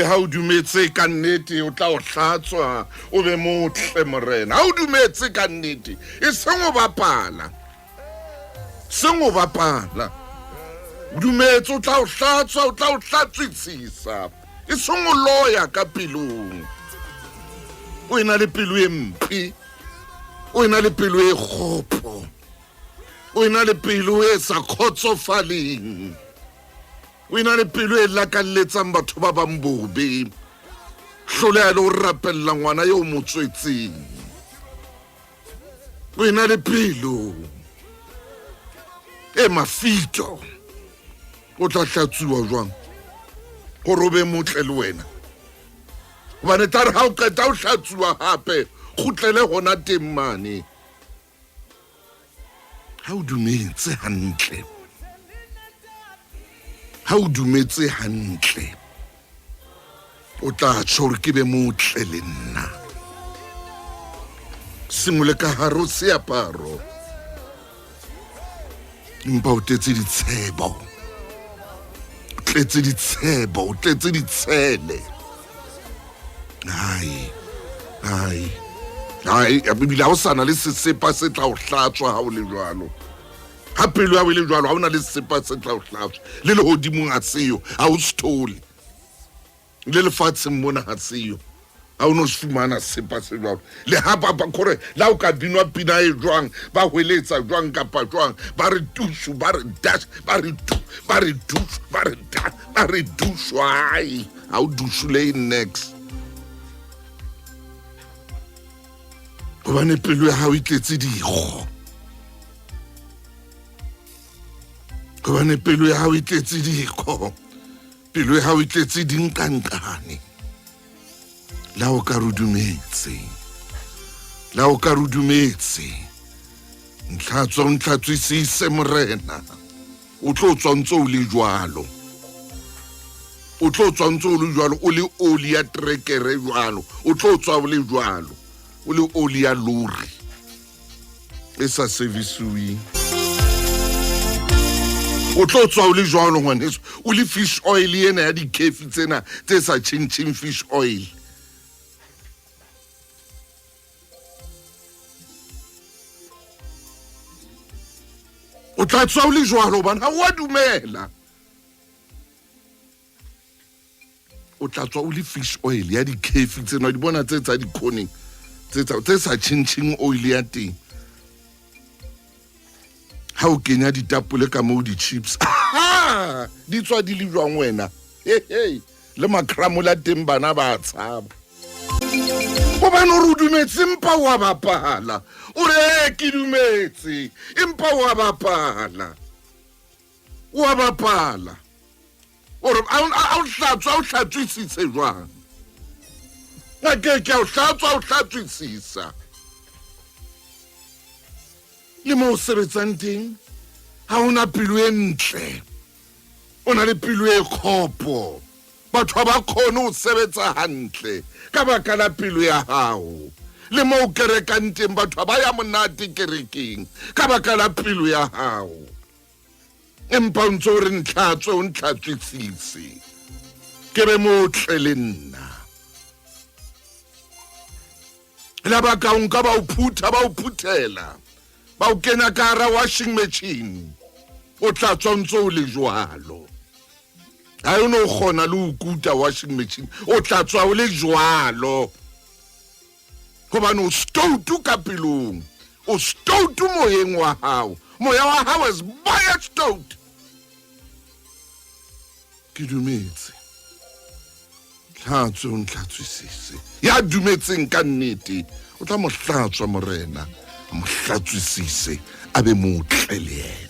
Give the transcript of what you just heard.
ha o dumetse ka nnete o tla o hlatswa o be motle morena ha o dumetse ka nnete e seng o bapala dumetse o tla o hlatswa o tla o hlatswitsisa e seng o loya ka pelong o ena le pelo e mpe o ena le pelo e kgopo o ena le pelo e sa khotsofaleng o ena le pelo e lakalletsang batho ba bang bobe hloleha le ho rapella ngwana yo mo tswetseng o ena le pelo e mafito o tla hlatsuwa jwang gore o be motle le wena hobane tare ha o qeta o hlatsuwa hape kgutlele hona teng mane ha o dumetse hantle ha o dumetse hantle o tla tjho re ke be motle le nna sengwe le ka hare o seaparo empa o tletse ditshebo o tletse ditshele hai ebile ha o sana le sesepa se tla o hlatswa ha o le jwalo ha pelo ya o le jwalo ha o na le sesepa se tla o hlatswa le lehodimong ha seyo ha o stole le lefatsheng mona ha seyo ha o no se fumana sesepa se jwalo le ha papa kore la o ka binwa pina e jwang ba hweletsa jwang kapa jwang ba re tushu ba re dash ba re dush ba re dash ba re dush why ha o dushule next hobane pelo ya hao e tletse dikgo hobane pelo ya hao e tletse dikgo pelo ya hao e tletse dinkankane la o ka rudumetse ntlhatswisise morena o tlo tswa ntse o le jwalo o le oli ya trekere jwalo o tlo tswa o le jwalo o le oli ya lori e sa servisuweng o tlo tswa o le jwalo ngwaneso o le fish oil ena ya dikefi tsena tse sa tjhentjheng fish oil o tla tswa o le jwalo hobane ha o a dumela o tla tswa o le fish oil ya dikefi tsena di bona tse tsa dikoning tse sa tjhentjheng oil ya teng ha o kenya ditapole ka moo di-chips di tswa di le jwang wena le makramola teng bana ba tshaba hobane o re o dumetse mpa wa bapala o re ke dumetse empa wa bapala o re a o hlatswisitse jwang ke a o hlatswisisa le mo o sebetsang teng ha o na pelo e ntle o na le pelo e kgopo batho ba khone o sebetsa hantle ka baka la pelo ya hao le mo o kerekang teng batho ba ya monate kerekeng ka baka la pelo ya hao empa o ntse o re ntlhatswisise ke be motle le nna la baka o nka ba o phuthela ba o kena ka hara washing machine o tla tswa ntse o le jwalo ha o no kgona le ho kuta washing machine o tla tswa o le jwalo hobane o stoutu ka pelong o stoutu moyeng wa hao moya wa hao is by stout ke dumetse hlatswisise ya dumetseng ka nnete o tla mo hlatswa morena mo hlatswisise a be motle le yena